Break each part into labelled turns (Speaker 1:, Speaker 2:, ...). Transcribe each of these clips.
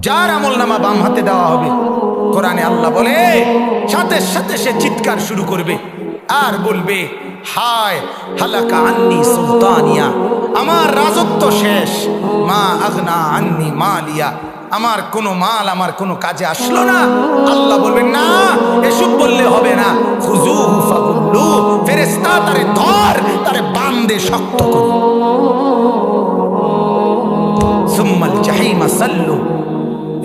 Speaker 1: যার আমল নামা বাম হাতে দেওয়া হবে, কোরআনে আল্লাহ বলে সাথে সাথে সে চিৎকার শুরু করবে আর বলবে, হায় হালাকা আন্নি সুলতানিয়া, আমার রাজত্ব শেষ, মা আগনা আন্নি মালিয়া, আমার কোনো মাল আমার কোনো কাজে আসলো না। আল্লাহ বলবেন না, এসব বললে হবে না, খুজুহু ফাগুল্লু, ফেরেশতা তারে ধর, তারে বাঁধে শক্ত করো, সুম্মাল জাহিমা সাল্লু,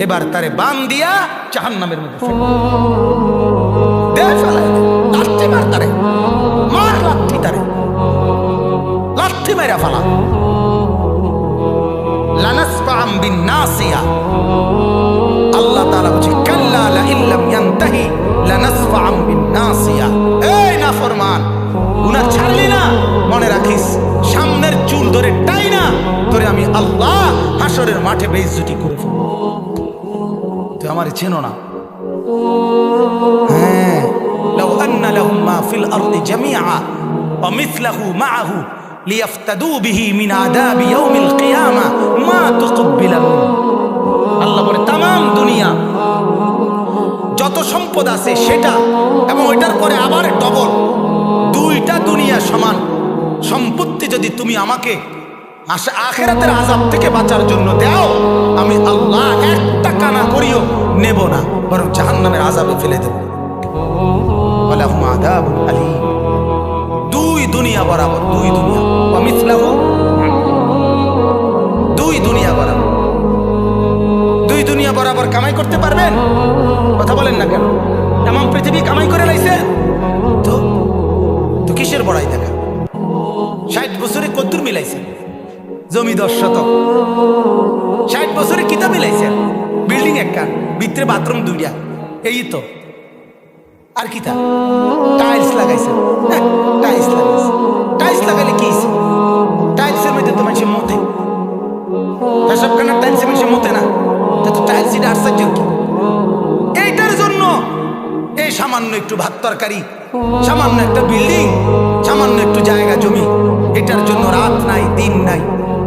Speaker 1: এবার তারে বান দিয়া জাহান্নামের মধ্যে ফেলো, দে ফেলায় দে, লাঠি মার তারে, মার লাঠি তারে, লাঠি মেরা ফেলা। লানাসফাআম বিন-নাসিয়া, আল্লাহ তাআলা বলছে কাল্লা লা ইল্লাম ইয়ানতাহি লানাসফাআম বিন-নাসিয়া, এই নাফরমান, গুনাহ ছাড়লি না, মনে রাখিস সামনের চুল ধরে টাইনা তোরে আমি আল্লাহ হাসরের মাঠে বেইজ্জতি করে ফেলব। তুই আমারে চেনো না? হ্যাঁ, লাউ আন্না লাহুম মা ফিল আরদি জামিআ ওয়া মিসলাহু মাআহু লিয়াফতাদু বিহি মিন আযাবি ইয়াউমিল কিয়ামা মা তুকবিলা মিনহুম। আল্লাহ বলে তামাম দুনিয়া যত সম্পদ আছে সেটা এবং ওইটার পরে আবার ডবল, দুইটা দুনিয়া সমান সম্পত্তি যদি তুমি আমাকে আখিরাতের আযাব থেকে বাঁচার জন্য দাও, আমি আল্লাহ একটা কানা করিও নেব না, বরং জাহান্নামের আযাবে ফেলে দেব। ওয়ালাহুম আযাবুন আলীম, দুই দুনিয়া বরাবর, দুই দুনিয়া ওয়া মিসলাহু, দুই দুনিয়া বরাবর, দুই দুনিয়া বরাবর কামাই করতে পারবেন? কথা বলেন না কেন? এমন পৃথিবী কামাই করে লাইছে তো তো কিসের বড়াই দেখা? 60 বছরে কদ্দুর মিলাইছে, জমি 10 শতক, 60 বছরে কিতা মিলাইছে, বিল্ডিং একটা, ভিতরে বাথরুম 2টা, এই তো। আর কিতা? টাইলস লাগাইছে, টাইলস লাগাইছে, টাইলস লাগাইলে কি হইছে? টাইলসের মধ্যে তো মানুষের মতে, পেশাবখানার টাইলসের মানুষের মতে না, তো টাইলস এটা আশ্চর্য কি? এইটার জন্য এই সামান্য একটু ভাত তরকারি, সামান্য একটা বিল্ডিং, সামান্য একটু জায়গা জমি, এটার জন্য রাত নাই, দিন নাই,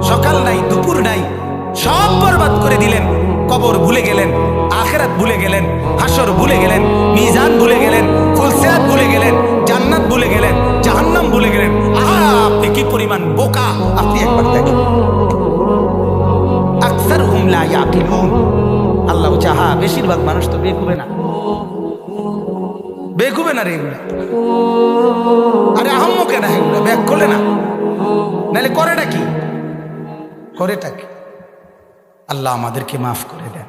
Speaker 1: সকাল নাই, দুপুর নাই, সব বরবাদ করে দিলেন। কবর ভুলে গেলেন, আখিরাত ভুলে গেলেন, হাসর ভুলে গেলেন, মিজান ভুলে গেলেন, ফুলসিরাত ভুলে গেলেন, জান্নাত ভুলে গেলেন, জাহান্নাম ভুলে গেলেন। আহা, আপনি কি পরিমাণ বোকা! আপনি একবার দেখেন, আকসারুহুম লা ইয়াকিলুন। আল্লাহ বলছে, হ্যাঁ, বেশিরভাগ মানুষ তো বেকুবে না, বেকুবে না রে এগুলা। আরে আহম্মকে না, এগুলা ব্যাক করলে না, নাহলে করেটা কি, করেটা কি? আল্লাহ আমাদেরকে মাফ করে দেন।